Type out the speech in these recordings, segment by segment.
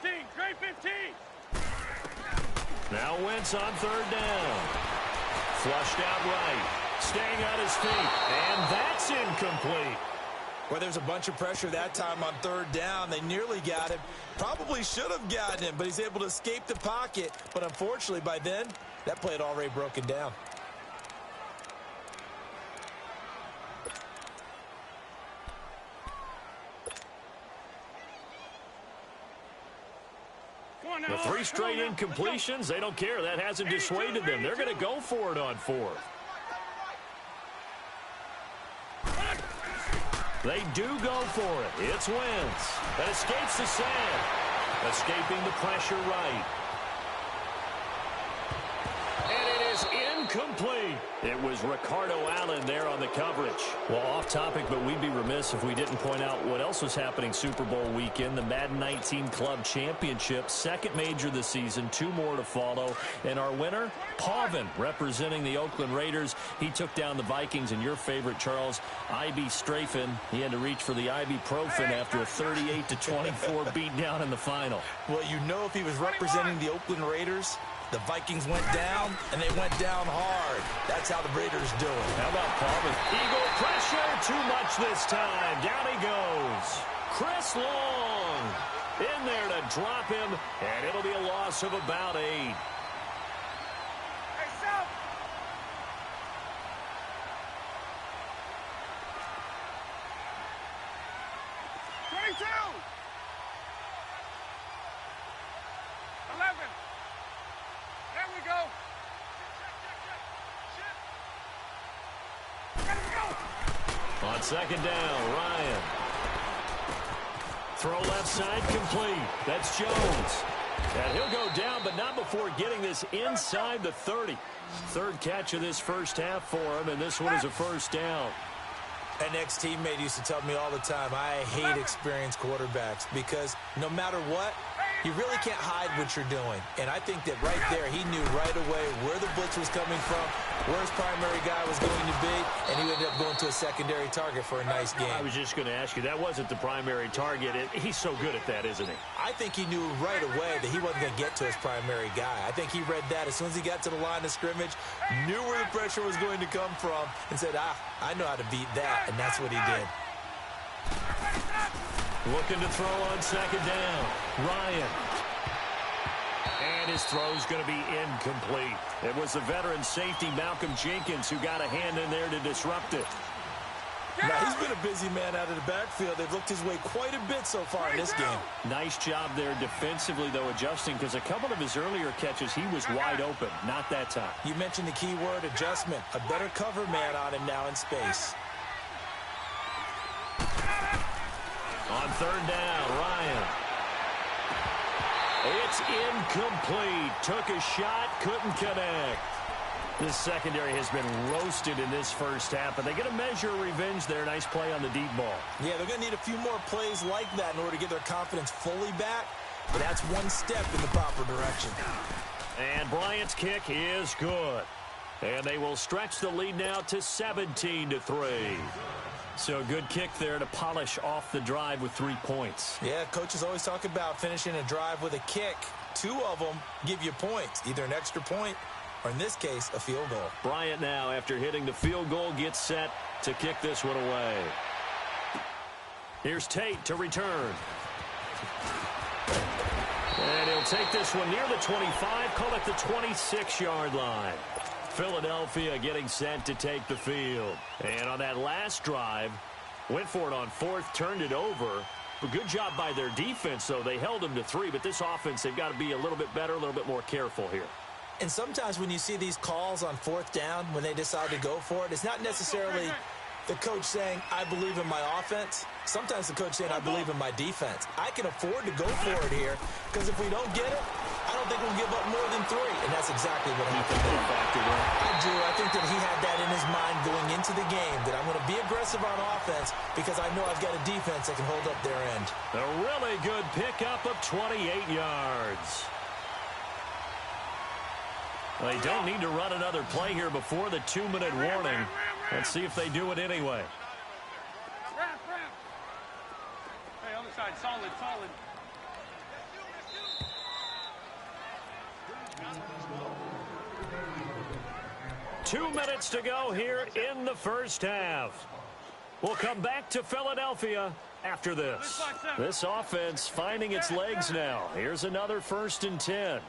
Grade 15. Now Wentz on third down. Flushed out right. Staying on his feet. And that's incomplete. Well, there's a bunch of pressure that time on third down. They nearly got him. Probably should have gotten him, but he's able to escape the pocket. But unfortunately, by then, that play had already broken down. The 3 straight incompletions, they don't care. That hasn't dissuaded them. They're going to go for it on 4th. They do go for it. It's Wentz. That escapes the sand. Escaping the pressure right. And it is incomplete. It was Ricardo Allen there on the coverage. Well, off topic, but we'd be remiss if we didn't point out what else was happening Super Bowl weekend. The Madden 19 Club Championship, second major this season, 2 more to follow. And our winner, Pavin, representing the Oakland Raiders. He took down the Vikings, and your favorite, Charles, Ibuprofen. He had to reach for the ibuprofen after a 38-24 beatdown in the final. Well, you know, if he was representing the Oakland Raiders, the Vikings went down, and they went down hard. That's how the Raiders do it. How about Pavin? Eagle pressure, too much this time. Down he goes. Chris Long in there to drop him, and it'll be a loss of about 8. Hey, South. On second down, Ryan. Throw left side complete. That's Jones. And he'll go down, but not before getting this inside the 30. Third catch of this first half for him, and this one is a first down. An ex-teammate used to tell me all the time, I hate experienced quarterbacks because no matter what, you really can't hide what you're doing. And I think that right there, he knew right away where the blitz was coming from, where his primary guy was going to be, and he ended up going to a secondary target for a nice game. I was just going to ask you, that wasn't the primary target. He's so good at that, isn't he? I think he knew right away that he wasn't going to get to his primary guy. I think he read that as soon as he got to the line of scrimmage, knew where the pressure was going to come from, and said, I know how to beat that, and that's what he did. Looking to throw on second down. Ryan. And his throw's going to be incomplete. It was the veteran safety, Malcolm Jenkins, who got a hand in there to disrupt it. Now, he's been a busy man out of the backfield. They've looked his way quite a bit so far in this game. Nice job there defensively, though, adjusting, because a couple of his earlier catches, he was wide open. Not that time. You mentioned the key word, adjustment. A better cover man on him now in space. On third down, Ryan. It's incomplete. Took a shot, couldn't connect. This secondary has been roasted in this first half, but they get a measure of revenge there. Nice play on the deep ball. Yeah, they're going to need a few more plays like that in order to get their confidence fully back, but that's one step in the proper direction. And Bryant's kick is good. And they will stretch the lead now to 17-3. So a good kick there to polish off the drive with 3 points. Yeah, coaches always talk about finishing a drive with a kick. 2 of them give you points, either an extra point or, in this case, a field goal. Bryant now, after hitting the field goal, gets set to kick this one away. Here's Tate to return. And he'll take this one near the 25, call it the 26-yard line. Philadelphia getting set to take the field. And on that last drive, went for it on 4th, turned it over. But good job by their defense, though. They held them to 3, but this offense, they've got to be a little bit better, a little bit more careful here. And sometimes when you see these calls on 4th down, when they decide to go for it, it's not necessarily the coach saying, I believe in my offense. Sometimes the coach saying, I believe in my defense. I can afford to go for it here, because if we don't get it, I don't think we'll give up more than 3. And that's exactly what happened there. I do. I think that he had that in his mind going into the game, that I'm going to be aggressive on offense because I know I've got a defense that can hold up their end. A really good pickup of 28 yards. They don't need to run another play here before the 2-minute warning. Let's see if they do it anyway. Hey, other side, solid. 2 minutes to go here in the first half. We'll come back to Philadelphia after this. This offense finding its legs now. Here's another 1st and 10.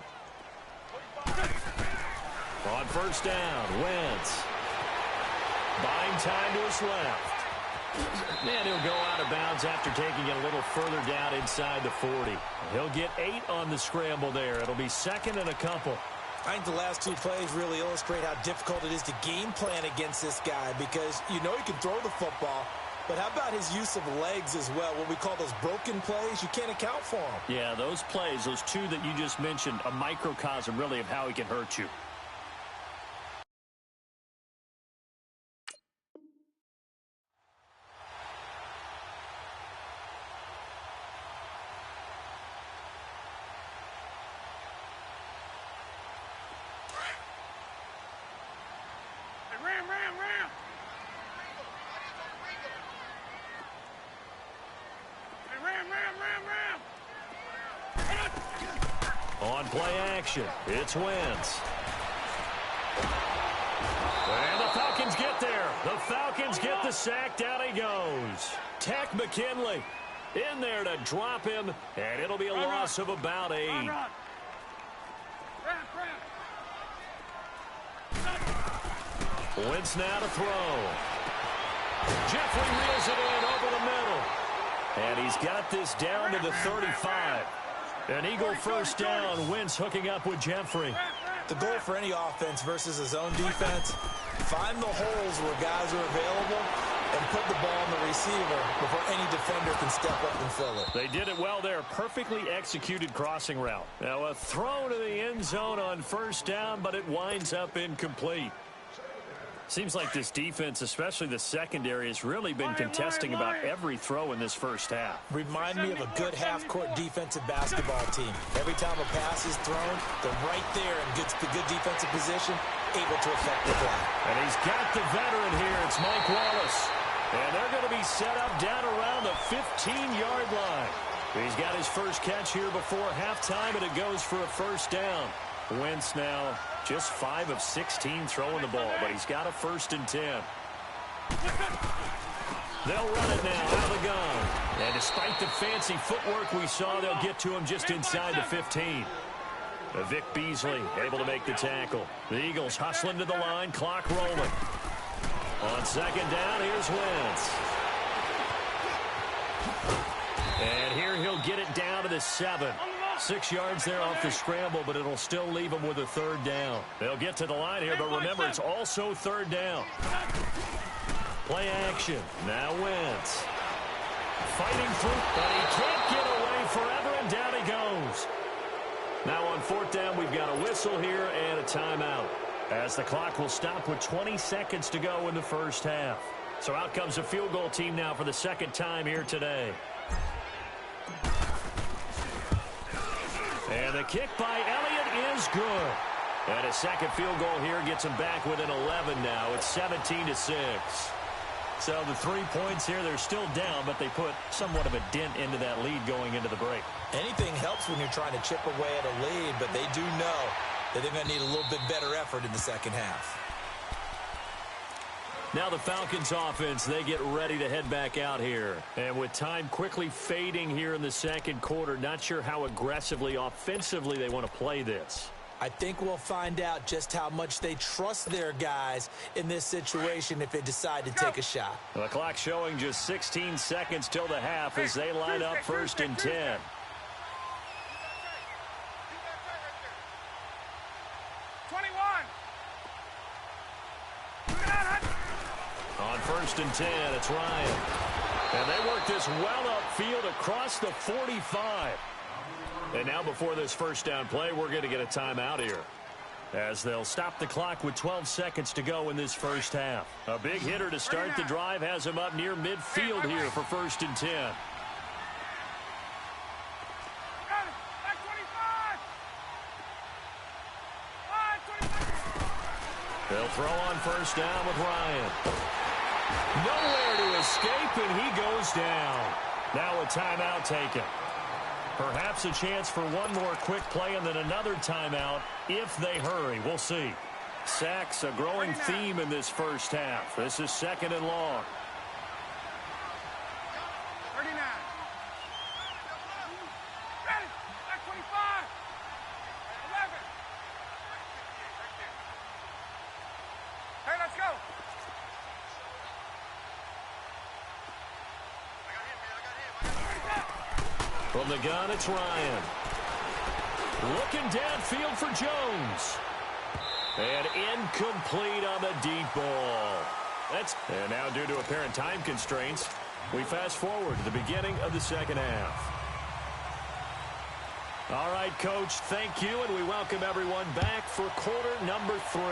On first down, Wentz. Buying time to his left. And he'll go out of bounds after taking it a little further down inside the 40. He'll get 8 on the scramble there. It'll be 2nd and a couple. I think the last 2 plays really illustrate how difficult it is to game plan against this guy because you know he can throw the football, but how about his use of legs as well? What we call those broken plays, you can't account for them. Yeah, those plays, those 2 that you just mentioned, a microcosm really of how he can hurt you. On play action, it's Wentz. And the Falcons get there. The Falcons get the sack. Down he goes. Tech McKinley in there to drop him, and it'll be a loss of about 8. Wentz now to throw. Jeffrey reels it in over the middle. And he's got this down to the 35. An Eagle first down. Wentz hooking up with Jeffrey. The goal for any offense versus his own defense, find the holes where guys are available and put the ball on the receiver before any defender can step up and fill it. They did it well there. Perfectly executed crossing route. Now a throw to the end zone on first down, but it winds up incomplete. Seems like this defense, especially the secondary, has really been contesting about every throw in this first half. Remind me of a good half-court defensive basketball team. Every time a pass is thrown, they're right there in good defensive position, able to affect the play. And he's got the veteran here. It's Mike Wallace. And they're going to be set up down around the 15-yard line. He's got his first catch here before halftime, and it goes for a first down. Wentz now just 5 of 16 throwing the ball, but he's got a 1st and 10. They'll run it now out of the gun. And despite the fancy footwork we saw, they'll get to him just inside the 15. Vic Beasley able to make the tackle. The Eagles hustling to the line, clock rolling. On second down, here's Wentz. And here he'll get it down to the 7. 6 yards there off the scramble, but it'll still leave them with a 3rd down. They'll get to the line here, but remember, it's also 3rd down. Play action. Now Wentz. Fighting through, but he can't get away forever, and down he goes. Now on 4th down, we've got a whistle here and a timeout, as the clock will stop with 20 seconds to go in the first half. So out comes a field goal team now for the 2nd time here today. And the kick by Elliott is good. And a second field goal here gets him back within 11 now. It's 17-6. So the 3 points here, they're still down, but they put somewhat of a dent into that lead going into the break. Anything helps when you're trying to chip away at a lead, but they do know that they're going to need a little bit better effort in the second half. Now the Falcons offense, they get ready to head back out here. And with time quickly fading here in the second quarter, not sure how aggressively, offensively they want to play this. I think we'll find out just how much they trust their guys in this situation if they decide to take a shot. The clock showing just 16 seconds till the half as they line up 1st and 10. On 1st and 10, it's Ryan. And they work this well upfield across the 45. And now before this first down play, we're going to get a timeout here, as they'll stop the clock with 12 seconds to go in this first half. A big hitter to start the drive has him up near midfield here for 1st and 10. They'll throw on first down with Ryan. Nowhere to escape, and he goes down. Now a timeout taken. Perhaps a chance for one more quick play and then another timeout if they hurry. We'll see. Sacks, a growing theme in this first half. This is 2nd and long. 39. Ready. 25. 11. Hey, let's go. From the gun, it's Ryan. Looking downfield for Jones. And incomplete on the deep ball. And now, due to apparent time constraints, we fast forward to the beginning of the second half. All right, Coach, thank you, and we welcome everyone back for quarter number 3.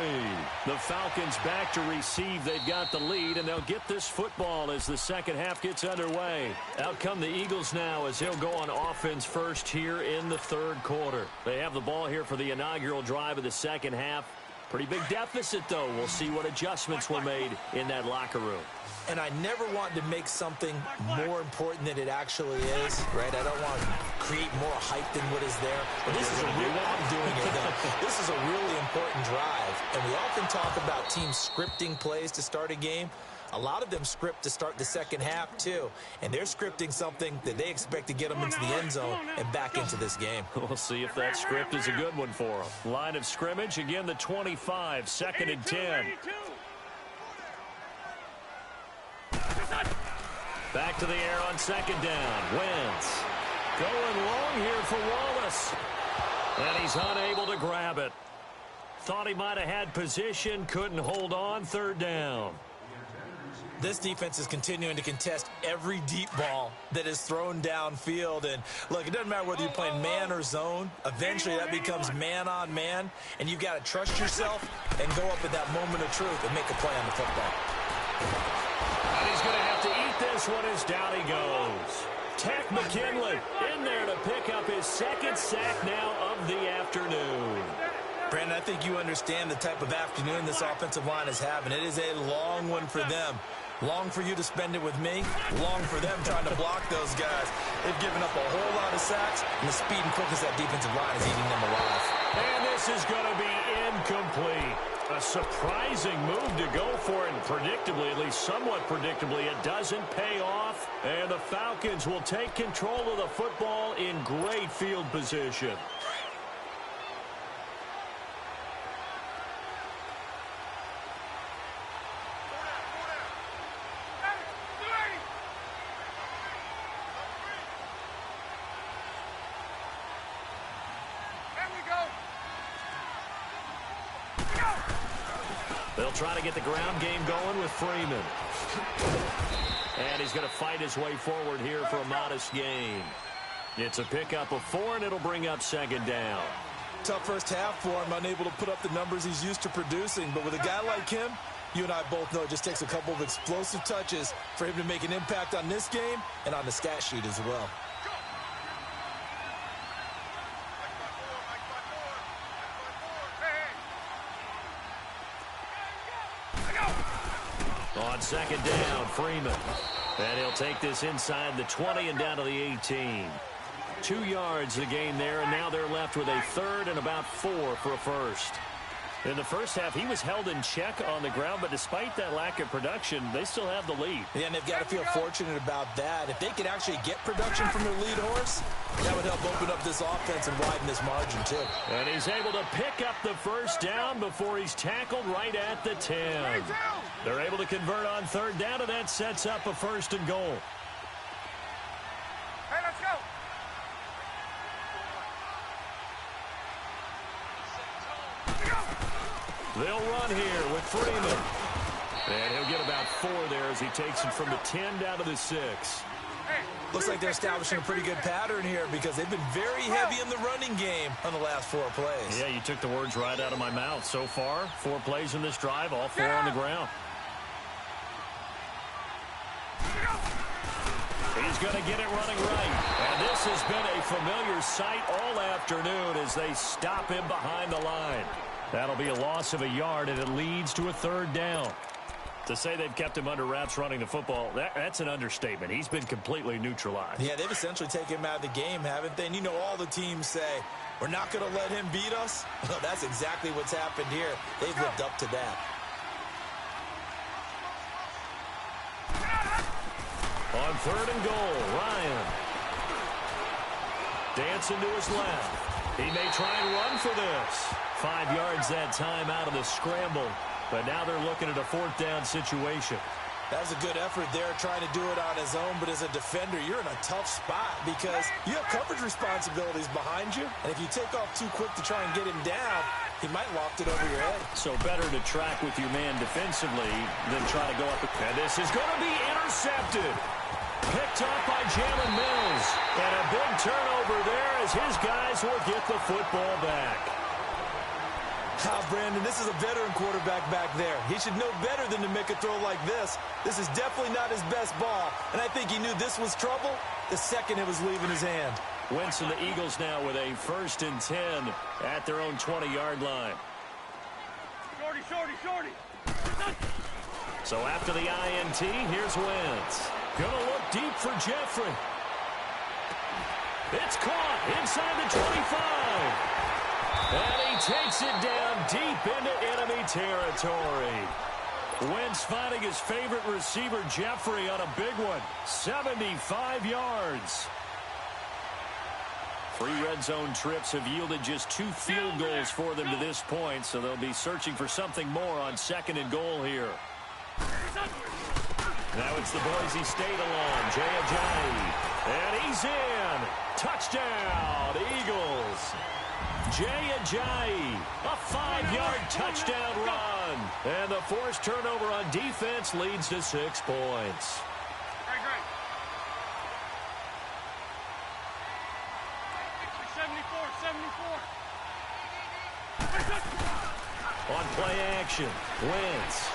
The Falcons back to receive. They've got the lead, and they'll get this football as the second half gets underway. Out come the Eagles now as he'll go on offense first here in the third quarter. They have the ball here for the inaugural drive of the second half. Pretty big deficit, though. We'll see what adjustments were made in that locker room. And I never want to make something more important than it actually is, right? I don't want to create more hype than what is there. But this is a real, I'm doing it, though. This is a really important drive. And we often talk about teams scripting plays to start a game. A lot of them script to start the second half, too. And they're scripting something that they expect to get them into the end zone and back into this game. We'll see if that script is a good one for them. Line of scrimmage, again, the 25, 2nd and 10. Back to the air on 2nd down. Wentz going long here for Wallace. And he's unable to grab it. Thought he might have had position, couldn't hold on, 3rd down. This defense is continuing to contest every deep ball that is thrown downfield. And, look, it doesn't matter whether you're playing man or zone. Eventually, that becomes man-on-man, and you've got to trust yourself and go up at that moment of truth and make a play on the football. And he's going to have to eat this one as down he goes. Tech McKinley in there to pick up his 2nd sack now of the afternoon. Brandon, I think you understand the type of afternoon this offensive line is having. It is a long one for them. Long for you to spend it with me. Long for them trying to block those guys. They've given up a whole lot of sacks, and the speed and quickness of that defensive line is eating them alive. And this is going to be incomplete. A surprising move to go for it, and predictably, at least somewhat predictably, it doesn't pay off. And the Falcons will take control of the football in great field position. They'll try to get the ground game going with Freeman. And he's going to fight his way forward here for a modest gain. It's a pickup of 4, and it'll bring up 2nd down. Tough first half for him, unable to put up the numbers he's used to producing. But with a guy like him, you and I both know it just takes a couple of explosive touches for him to make an impact on this game and on the stat sheet as well. On 2nd down, Freeman. And he'll take this inside the 20 and down to the 18. 2 yards the gain there, and now they're left with a 3rd and about 4 for a first. In the first half, he was held in check on the ground, but despite that lack of production, they still have the lead. Yeah, and they've got to feel fortunate about that. If they could actually get production from their lead horse, that would help open up this offense and widen this margin, too. And he's able to pick up the first down before he's tackled right at the 10. They're able to convert on 3rd down, and that sets up a 1st and goal. Hey, let's go. They'll run here with Freeman. And he'll get about 4 there as he takes it from the 10 down to the 6. Looks like they're establishing a pretty good pattern here because they've been very heavy in the running game on the last 4 plays. Yeah, you took the words right out of my mouth. So far, 4 plays in this drive, all 4 on the ground. He's going to get it running right. And this has been a familiar sight all afternoon as they stop him behind the line. That'll be a loss of a yard, and it leads to a 3rd down. To say they've kept him under wraps running the football, that's an understatement. He's been completely neutralized. Yeah, they've essentially taken him out of the game, haven't they? And you know all the teams say, we're not going to let him beat us. Well, that's exactly what's happened here. They've lived up to that. On 3rd and goal, Ryan. Dancing to his left. He may try and run for this. 5 yards that time out of the scramble. But now they're looking at a 4th down situation. That was a good effort there, trying to do it on his own. But as a defender, you're in a tough spot because you have coverage responsibilities behind you. And if you take off too quick to try and get him down, he might loft it over your head. So better to track with your man defensively than try to go up. And this is going to be intercepted. Picked up by Jalen Mills. And a big turnover there as his guys will get the football back. Brandon, this is a veteran quarterback back there. He should know better than to make a throw like this. This is definitely not his best ball, and I think he knew this was trouble the second it was leaving his hand. Wentz and the Eagles now with a 1st and 10 at their own 20-yard line. Shorty. So after the INT, here's Wentz. Gonna look deep for Jeffrey. It's caught inside the 25. And he takes it down deep into enemy territory. Wentz finding his favorite receiver, Jeffrey, on a big one. 75 yards. 3 red zone trips have yielded just 2 field goals for them to this point, so they'll be searching for something more on 2nd and goal here. Now it's the Boise State along, Jay Ajayi. And he's in. Touchdown, Eagles. Jay Ajayi, a 5-yard touchdown run. And the forced turnover on defense leads to 6 points. Great. 74. On play action, Wentz.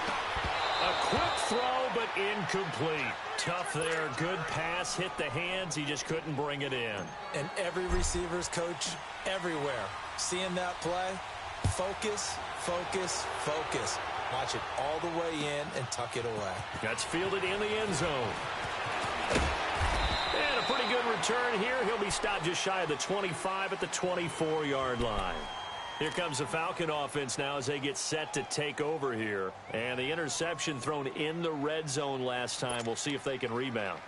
A quick throw, but incomplete. Tough there. Good pass. Hit the hands. He just couldn't bring it in. And every receiver's coach everywhere, seeing that play, focus. Watch it all the way in and tuck it away. That's fielded in the end zone. And a pretty good return here. He'll be stopped just shy of the 25 at the 24-yard line. Here comes the Falcon offense now as they get set to take over here. And the interception thrown in the red zone last time. We'll see if they can rebound.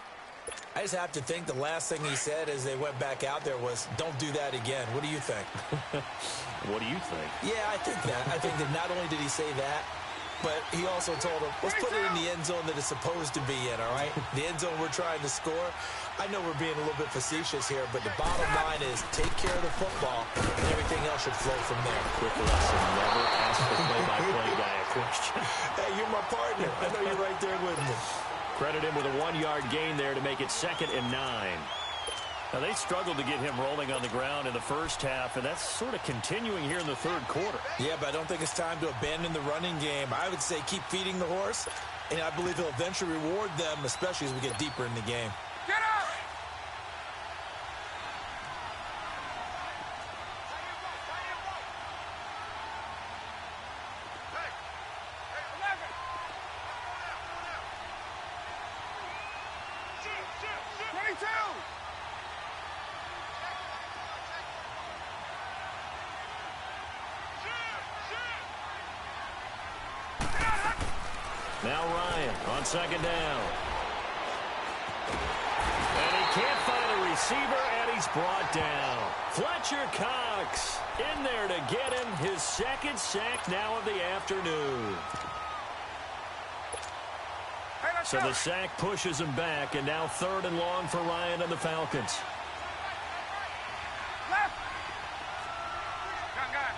I just have to think the last thing he said as they went back out there was, don't do that again. What do you think? What do you think? Yeah, I think that. I think that not only did he say that, but he also told him, let's put it in the end zone that it's supposed to be in, all right? The end zone we're trying to score. I know we're being a little bit facetious here, but the bottom line is take care of the football, and everything else should flow from there. Quick lesson, never ask the play-by-play guy a question. Hey, you're my partner. I know you're right there with me. Credit him with a 1-yard gain there to make it 2nd and 9. Now, they struggled to get him rolling on the ground in the first half, and that's sort of continuing here in the 3rd quarter. Yeah, but I don't think it's time to abandon the running game. I would say keep feeding the horse, and I believe he'll eventually reward them, especially as we get deeper in the game. Get up! Now Ryan on 2nd down. And he can't find a receiver, and he's brought down. Fletcher Cox in there to get him his 2nd sack now of the afternoon. So the sack pushes him back, and now 3rd and long for Ryan and the Falcons. Left. Gun.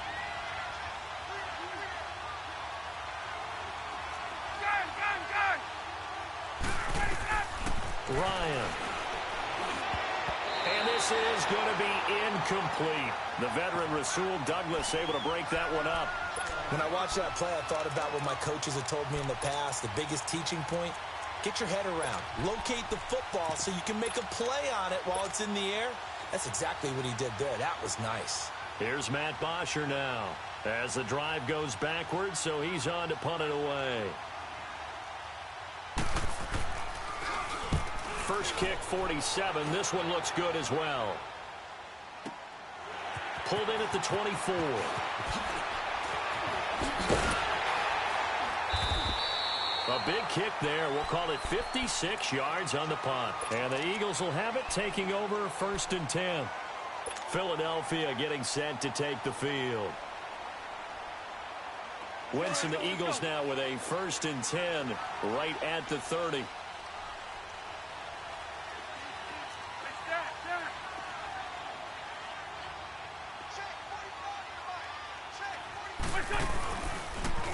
Ryan. And this is going to be incomplete. The veteran Rasul Douglas able to break that one up. When I watched that play, I thought about what my coaches had told me in the past. The biggest teaching point, get your head around. Locate the football so you can make a play on it while it's in the air. That's exactly what he did there. That was nice. Here's Matt Bosher now as the drive goes backwards, so he's on to punt it away. first kick 47. This one looks good as well. Pulled in at the 24. A big kick there. We'll call it 56 yards on the punt. And the Eagles will have it, taking over 1st and 10. Philadelphia getting set to take the field. Wentz and the Eagles now with a 1st and 10 right at the 30.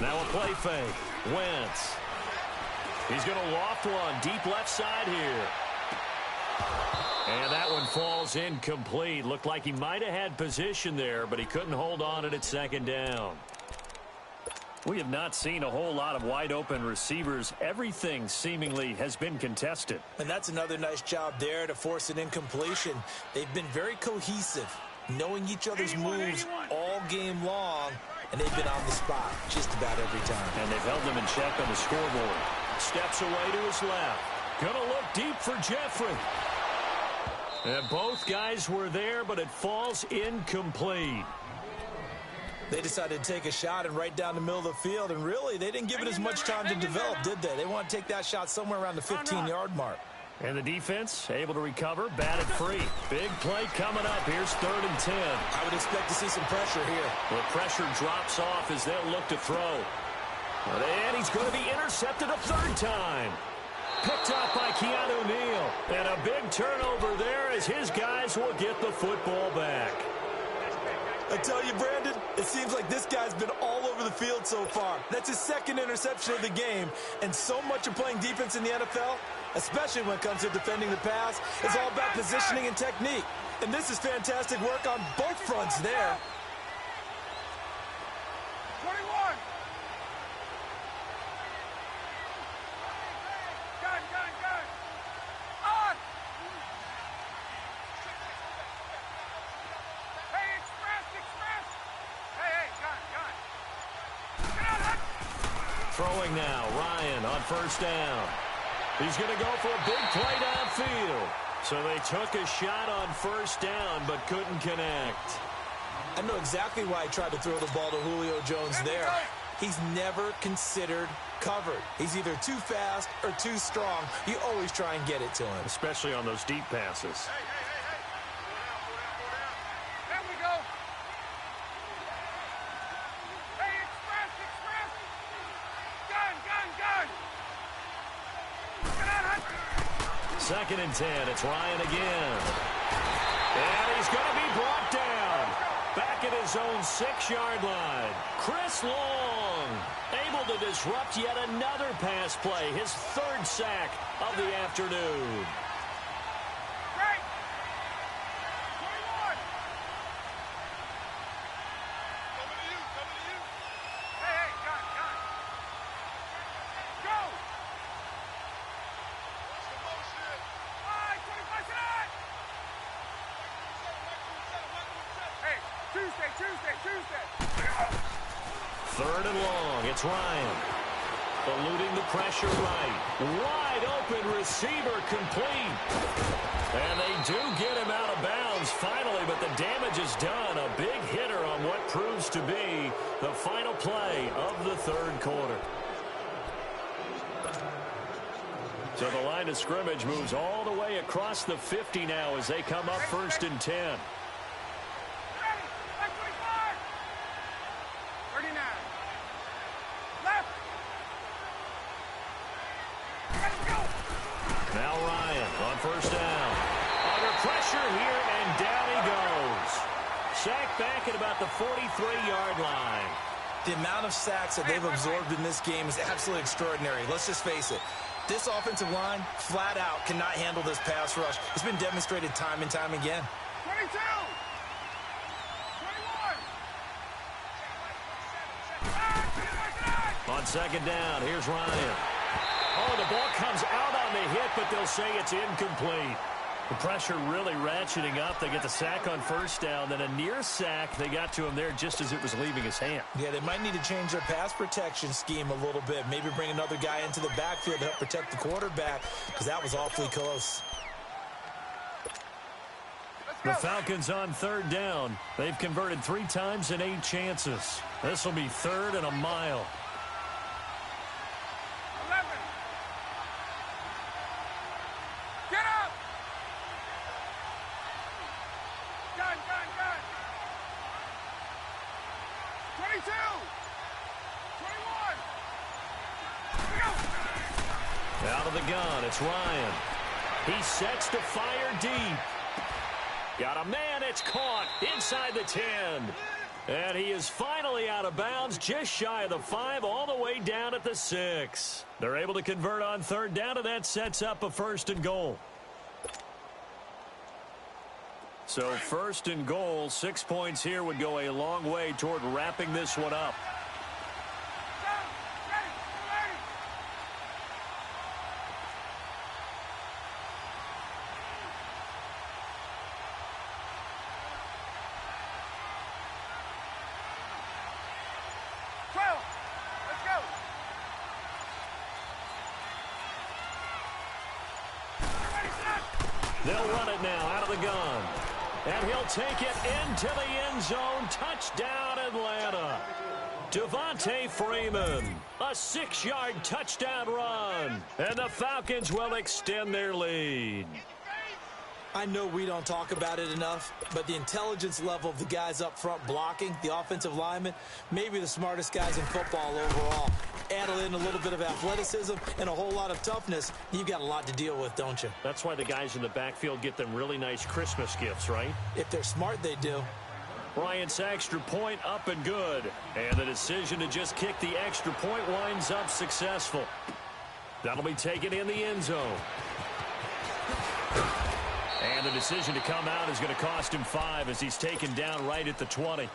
Now a play fake. Wentz. He's going to loft one deep left side here. And that one falls incomplete. Looked like he might have had position there, but he couldn't hold on it at 2nd down. We have not seen a whole lot of wide-open receivers. Everything seemingly has been contested. And that's another nice job there to force an incompletion. They've been very cohesive, knowing each other's moves all game long, and they've been on the spot just about every time. And they've held them in check on the scoreboard. Steps away to his left. Gonna look deep for Jeffrey. And both guys were there, but it falls incomplete. They decided to take a shot and right down the middle of the field, and really, they didn't give it as much time to develop, did they? They want to take that shot somewhere around the 15-yard mark. And the defense able to recover, batted free. Big play coming up. Here's 3rd and 10. I would expect to see some pressure here. The pressure drops off as they'll look to throw. And he's going to be intercepted a 3rd time. Picked up by Keanu Neal. And a big turnover there as his guys will get the football back. I tell you, Brandon, it seems like this guy's been all over the field so far. That's his 2nd interception of the game. And so much of playing defense in the NFL, especially when it comes to defending the pass, is all about positioning and technique. And this is fantastic work on both fronts there. 21. Gun. On. Hey, express. Hey, gun. Throwing now, Ryan on 1st down. He's going to go for a big play downfield. So they took a shot on 1st down, but couldn't connect. I know exactly why he tried to throw the ball to Julio Jones there. He's never considered covered. He's either too fast or too strong. You always try and get it to him. Especially on those deep passes. Hey. There we go. Hey, express. Gun. 2nd and 10. It's Ryan again. And he's going to be brought down. Back at his own 6-yard line. Chris Long able to disrupt yet another pass play. His 3rd sack of the afternoon. Right. 21. Coming to you. Hey, gun. Go. Watch the motion. 25 shot. Hey, Tuesday. 3rd and long. It's Ryan. Eluding the pressure right. Wide open receiver complete. And they do get him out of bounds finally, but the damage is done. A big hitter on what proves to be the final play of the 3rd quarter. So the line of scrimmage moves all the way across the 50 now as they come up 1st and 10. 39. Left. Now Ryan on 1st down. Under pressure here, and down he goes. Sacked back at about the 43-yard line. The amount of sacks that they've absorbed in this game is absolutely extraordinary. Let's just face it. This offensive line, flat out, cannot handle this pass rush. It's been demonstrated time and time again. 22. 21. On 2nd down, here's Ryan. Oh, the ball comes out on the hit, but they'll say it's incomplete. The pressure really ratcheting up. They get the sack on first down, then a near sack. They got to him there just as it was leaving his hand. Yeah, they might need to change their pass protection scheme a little bit. Maybe bring another guy into the backfield to help protect the quarterback, because that was awfully close. The Falcons on third down. They've converted 3 times in 8 chances. This will be 3rd and a mile. 11. Get up! Gun. 22. 21. Here we go. Out of the gun, it's Ryan. He sets to fire deep. Got a man, it's caught inside the 10. And he is finally out of bounds, just shy of the 5, all the way down at the 6. They're able to convert on third down, and that sets up a 1st and goal. So 1st and goal, 6 points here would go a long way toward wrapping this one up. They'll run it now out of the gun. And he'll take it into the end zone. Touchdown, Atlanta. Devontae Freeman, a 6-yard touchdown run. And the Falcons will extend their lead. I know we don't talk about it enough, but the intelligence level of the guys up front blocking, the offensive linemen, maybe the smartest guys in football overall. Add in a little bit of athleticism and a whole lot of toughness, you've got a lot to deal with, don't you? That's why the guys in the backfield get them really nice Christmas gifts, right? If they're smart, they do. Bryant's extra point up and good. And the decision to just kick the extra point winds up successful. That'll be taken in the end zone. And the decision to come out is going to cost him 5 as he's taken down right at the 20.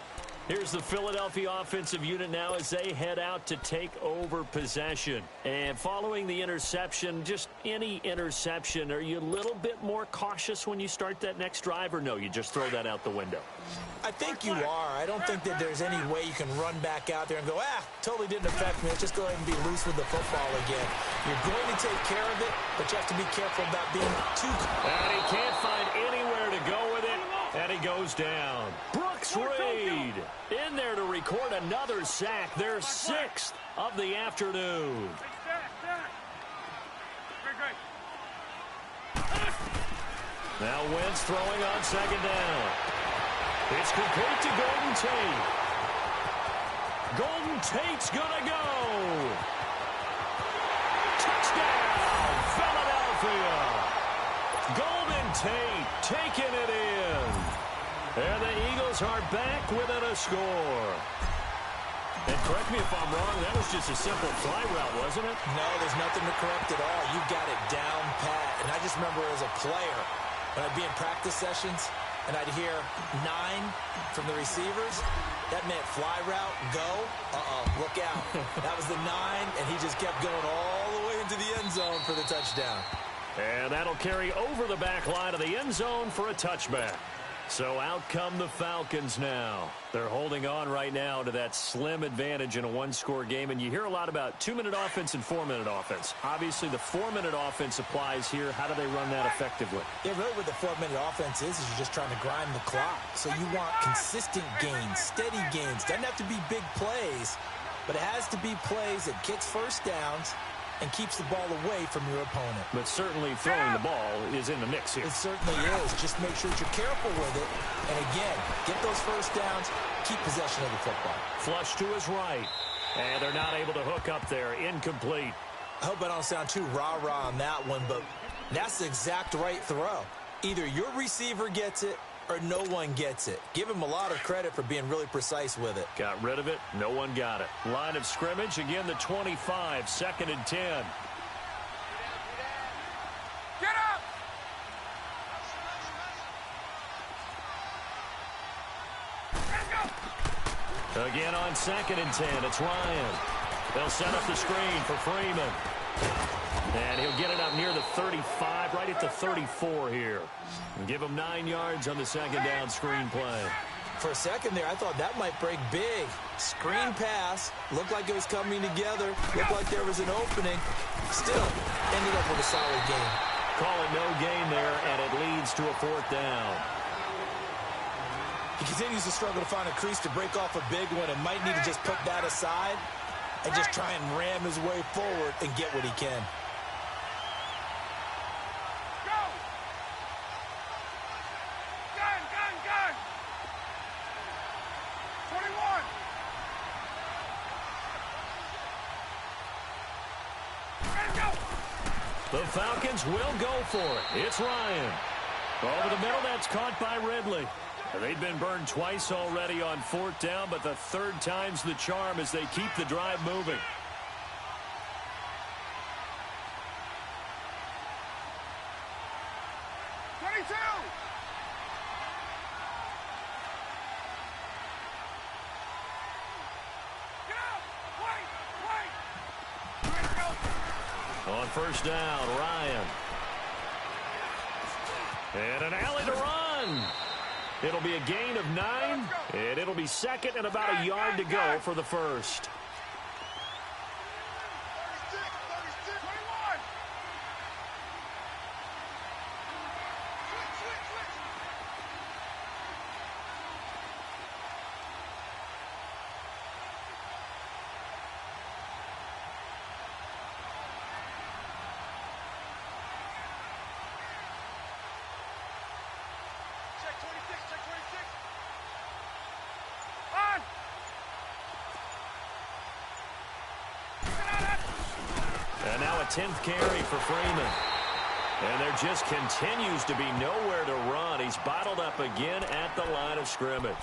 Here's the Philadelphia offensive unit now as they head out to take over possession. And following the interception, just any interception, are you a little bit more cautious when you start that next drive, or no, you just throw that out the window? I think you are. I don't think that there's any way you can run back out there and go, totally didn't affect me. Let's just go ahead and be loose with the football again. You're going to take care of it, but you have to be careful about being too... And he can't find anywhere to go with it, and he goes down. Brooks Reed in there to record another sack, their 6th of the afternoon. Now Wentz throwing on second down. It's complete to Golden Tate. Golden Tate's gonna go. Touchdown, Philadelphia. Golden Tate taking it in. And the Eagles are back within a score. And correct me if I'm wrong, that was just a simple fly route, wasn't it? No, there's nothing to correct at all. You got it down pat. And I just remember as a player, when I'd be in practice sessions, and I'd hear 9 from the receivers, that meant fly route, go, look out. That was the 9, and he just kept going all the way into the end zone for the touchdown. And that'll carry over the back line of the end zone for a touchback. So out come the Falcons now. They're holding on right now to that slim advantage in a one-score game. And you hear a lot about 2-minute offense and 4-minute offense. Obviously, the 4-minute offense applies here. How do they run that effectively? Yeah, really what the 4-minute offense is you're just trying to grind the clock. So you want consistent gains, steady gains. Doesn't have to be big plays, but it has to be plays that gets first downs and keeps the ball away from your opponent. But certainly throwing the ball is in the mix here. It certainly is. Just make sure that you're careful with it. And again, get those first downs, keep possession of the football. Flush to his right. And they're not able to hook up there. Incomplete. I hope I don't sound too rah-rah on that one, but that's the exact right throw. Either your receiver gets it or no one gets it. Give him a lot of credit for being really precise with it. Got rid of it. No one got it. Line of scrimmage. Again, the 25. 2nd and 10. Get up! Let's go! Again on 2nd and 10. It's Ryan. They'll set up the screen for Freeman. And he'll get it up near the 35, right at the 34 here. And give him 9 yards on the second down screen play. For a second there, I thought that might break big. Screen pass. Looked like it was coming together. Looked like there was an opening. Still, ended up with a solid game. Call it no gain there, and it leads to a 4th down. He continues to struggle to find a crease to break off a big one and might need to just put that aside and just try and ram his way forward and get what he can. Go! Gun, gun, gun! 21! Let's go! The Falcons will go for it. It's Ryan. Over the middle, that's caught by Ridley. They've been burned twice already on 4th down, but the 3rd time's the charm as they keep the drive moving. On 1st down, Ryan. And an alley to run. It'll be a gain of 9, and it'll be 2nd and about a yard to go for the 1st. And now a 10th carry for Freeman. And there just continues to be nowhere to run. He's bottled up again at the line of scrimmage.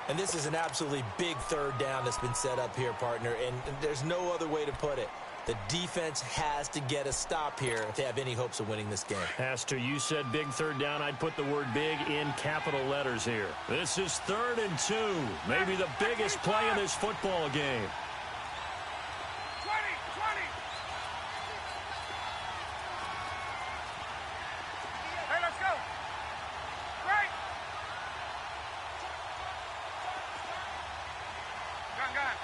And this is an absolutely big 3rd down that's been set up here, partner. And there's no other way to put it. The defense has to get a stop here if they have any hopes of winning this game. Has to. You said big 3rd down. I'd put the word big in capital letters here. This is 3rd and 2. Maybe the biggest play in this football game. 20! Hey, let's go! Right! Gun.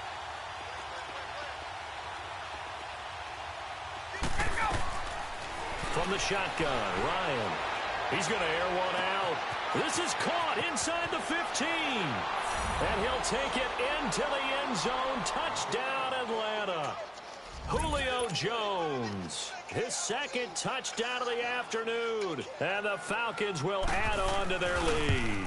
Let's go! From the shotgun, Ryan. He's going to air one out. This is caught inside the 15. And he'll take it into the end zone. Touchdown, Atlanta. Julio Jones, his 2nd touchdown of the afternoon. And the Falcons will add on to their lead.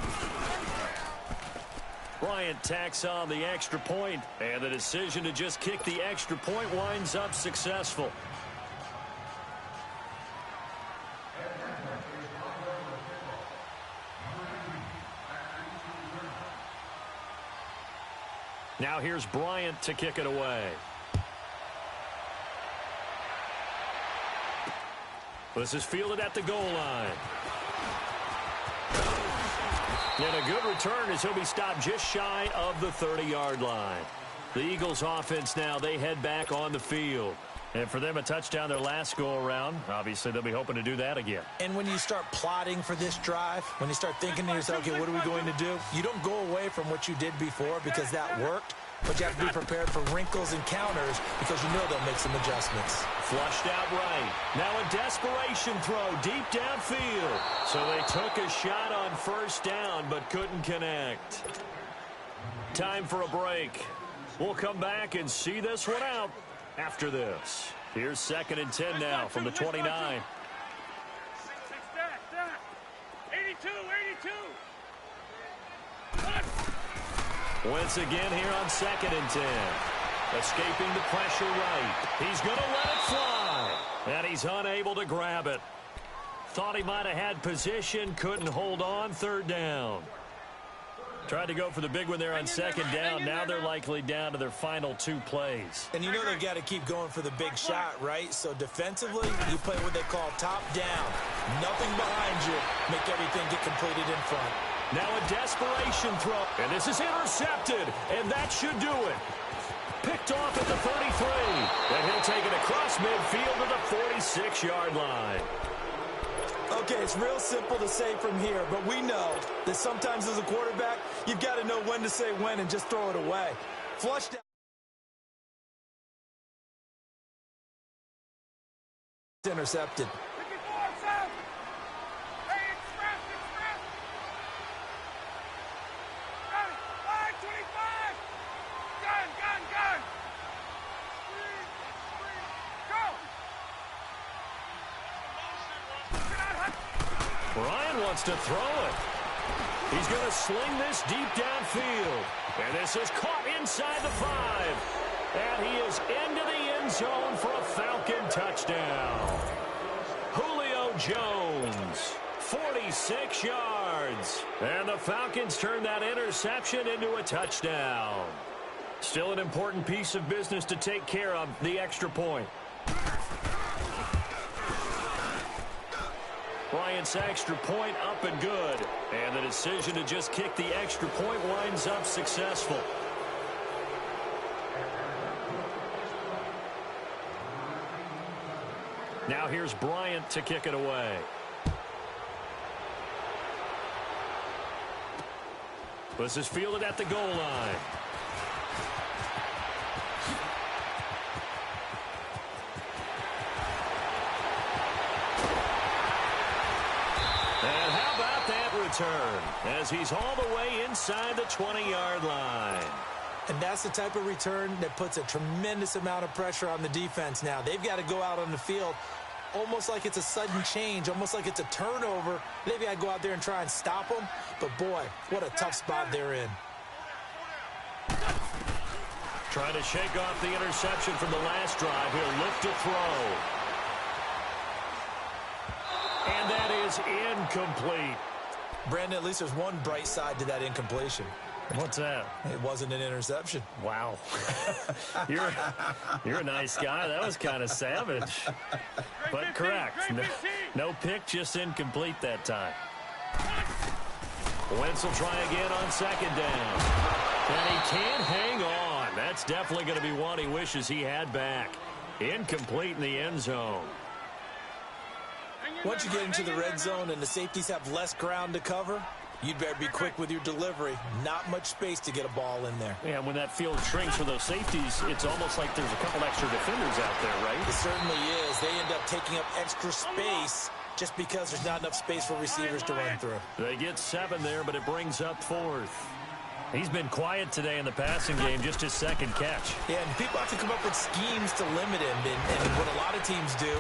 Bryant tacks on the extra point, and the decision to just kick the extra point winds up successful. Now here's Bryant to kick it away. This is fielded at the goal line. And a good return as he'll be stopped just shy of the 30-yard line. The Eagles offense now, they head back on the field. And for them, a touchdown their last go-around. Obviously, they'll be hoping to do that again. And when you start plotting for this drive, when you start thinking to yourself, okay, what are we going to do? You don't go away from what you did before because that worked, but you have to be prepared for wrinkles and counters because you know they'll make some adjustments. Flushed out right. Now a desperation throw deep downfield. So they took a shot on 1st down but couldn't connect. Time for a break. We'll come back and see this one out after this. Here's 2nd and 10 now from the 29. 82. Once again here on 2nd and 10. Escaping the pressure right. He's going to let it fly. And he's unable to grab it. Thought he might have had position. Couldn't hold on. 3rd down. Tried to go for the big one there on 2nd down. Now they're likely down to their final 2 plays. And you know they've got to keep going for the big shot, right? So defensively, you play what they call top down. Nothing behind you. Make everything get completed in front. Now a desperation throw. And this is intercepted. And that should do it. Picked off at the 33. And he'll take it across midfield to the 46-yard line. Okay, it's real simple to say from here, but we know that sometimes as a quarterback, you've got to know when to say when and just throw it away. Flush down. Intercepted. 54, Sam. Hey, express. Got it. Line 25. Gun. Go. Ryan wants to throw it. He's going to sling this deep downfield. And this is caught inside the 5. And he is into the end zone for a Falcon touchdown. Julio Jones, 46 yards. And the Falcons turn that interception into a touchdown. Still an important piece of business to take care of, the extra point. Bryant's extra point up and good. And the decision to just kick the extra point winds up successful. Now here's Bryant to kick it away. This is fielded at the goal line. And how about that return as he's all the way inside the 20-yard line. And that's the type of return that puts a tremendous amount of pressure on the defense now. They've got to go out on the field almost like it's a sudden change, almost like it's a turnover. Maybe I go out there and try and stop them, but boy, what a tough spot they're in. Trying to shake off the interception from the last drive. He'll look to throw. And that is incomplete. Brandon, at least there's one bright side to that incompletion. What's that? It wasn't an interception. Wow. You're a nice guy. That was kind of savage. But correct. No pick, just incomplete that time. Wentz will try again on second down. And he can't hang on. That's definitely going to be one he wishes he had back. Incomplete in the end zone. Once you get into the red zone and the safeties have less ground to cover, you'd better be quick with your delivery. Not much space to get a ball in there. Yeah, when that field shrinks for those safeties, it's almost like there's a couple extra defenders out there, right? It certainly is. They end up taking up extra space just because there's not enough space for receivers to run through. They get 7 there, but it brings up 4th. He's been quiet today in the passing game, just his second catch. Yeah, and people have to come up with schemes to limit him. And what a lot of teams do,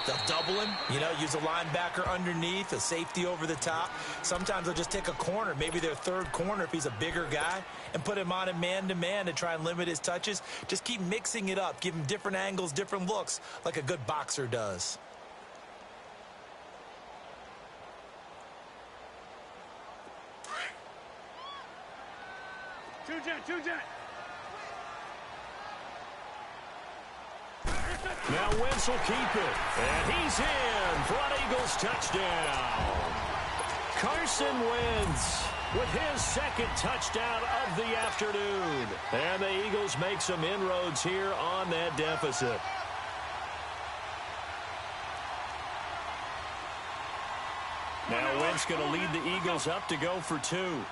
they'll double him, use a linebacker underneath, a safety over the top. Sometimes they'll just take a corner, maybe their third corner if he's a bigger guy, and put him on a man-to-man to try and limit his touches. Just keep mixing it up, give him different angles, different looks, like a good boxer does. Two jet. Now Wentz will keep it. And he's in for an Eagles touchdown. Carson Wentz with his second touchdown of the afternoon. And the Eagles make some inroads here on that deficit. Now Wentz going to lead the Eagles up to go for 2.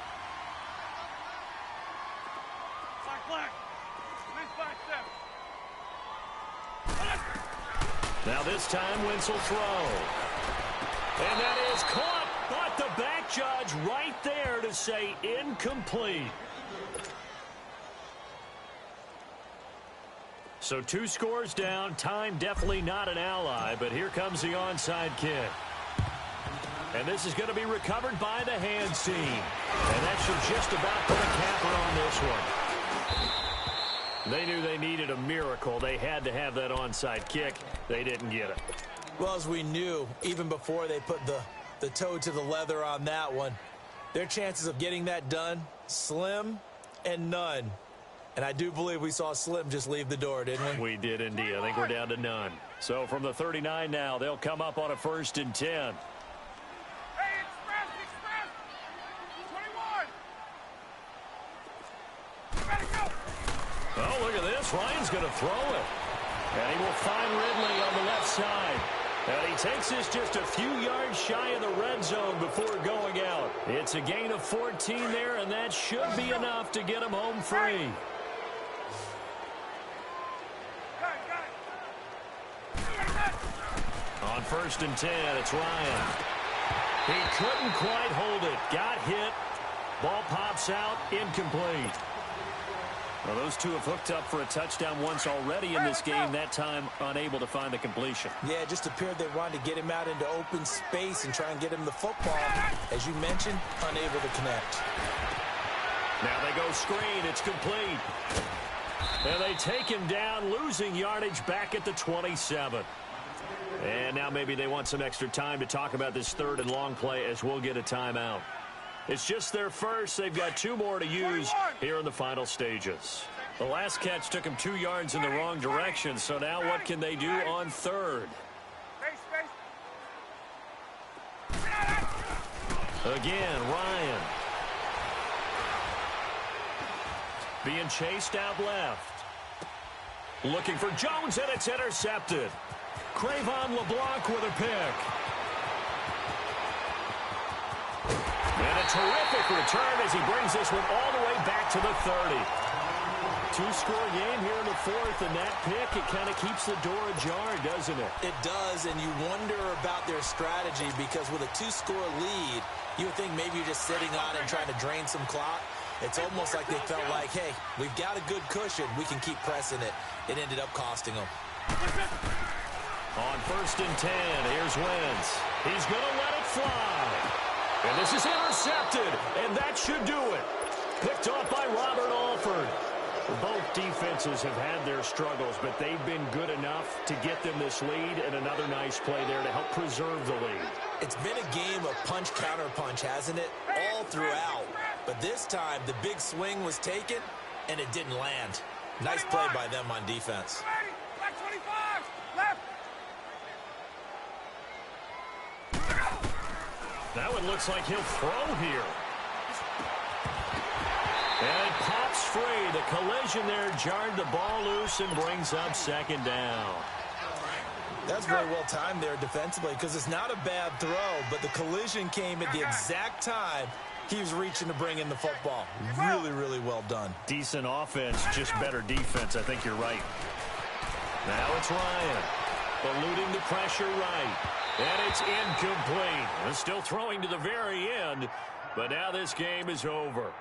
Now this time Wentz will throw. And that is caught, but the back judge right there to say incomplete. So 2 scores down. Time definitely not an ally, but here comes the onside kick. And this is going to be recovered by the hands team. And that should just about put a capper on this one. They knew they needed a miracle. They had to have that onside kick. They didn't get it. Well, as we knew, even before they put the toe to the leather on that one, their chances of getting that done, slim and none. And I do believe we saw Slim just leave the door, didn't we? We did indeed. I think we're down to none. So from the 39 now, they'll come up on a 1st and 10. Hey, express. 21. Ready, go. Oh, look at this. pass. Ryan's going to throw it. And he will find Ridley on the left side. And he takes this just a few yards shy of the red zone before going out. It's a gain of 14 there, and that should be enough to get him home free. On 1st and 10, it's Ryan. He couldn't quite hold it. Got hit. Ball pops out. Incomplete. Well, those two have hooked up for a touchdown once already in this game, that time unable to find the completion. Yeah, it just appeared they wanted to get him out into open space and try and get him the football. As you mentioned, unable to connect. Now they go screen. It's complete. And they take him down, losing yardage back at the 27. And now maybe they want some extra time to talk about this 3rd and long play as we'll get a timeout. It's just their first. They've got 2 more to use here in the final stages. The last catch took him 2 yards in the wrong direction, so now what can they do on 3rd? Again, Ryan. Being chased out left. Looking for Jones, and it's intercepted. Cravon LeBlanc with a pick. And a terrific return as he brings this one all the way back to the 30. 2-score game here in the 4th, and that pick, it kind of keeps the door ajar, doesn't it? It does, and you wonder about their strategy because with a 2-score lead, you would think maybe you're just sitting on it and trying to drain some clock. It's almost like they felt like, hey, we've got a good cushion. We can keep pressing it. It ended up costing them. On 1st and 10, here's Wentz. He's going to let it fly. And this is intercepted, and that should do it. Picked off by Robert Alford. Both defenses have had their struggles, but they've been good enough to get them this lead, and another nice play there to help preserve the lead. It's been a game of punch-counter-punch, hasn't it? All throughout. But this time, the big swing was taken, and it didn't land. Nice play by them on defense. Back 25, left. That one looks like he'll throw here. And it pops free. The collision there jarred the ball loose and brings up 2nd down. That's very well timed there defensively because it's not a bad throw, but the collision came at the exact time he was reaching to bring in the football. Really, really well done. Decent offense, just better defense. I think you're right. Now it's Ryan. Eluding the pressure right. And it's incomplete. Still throwing to the very end, but now this game is over.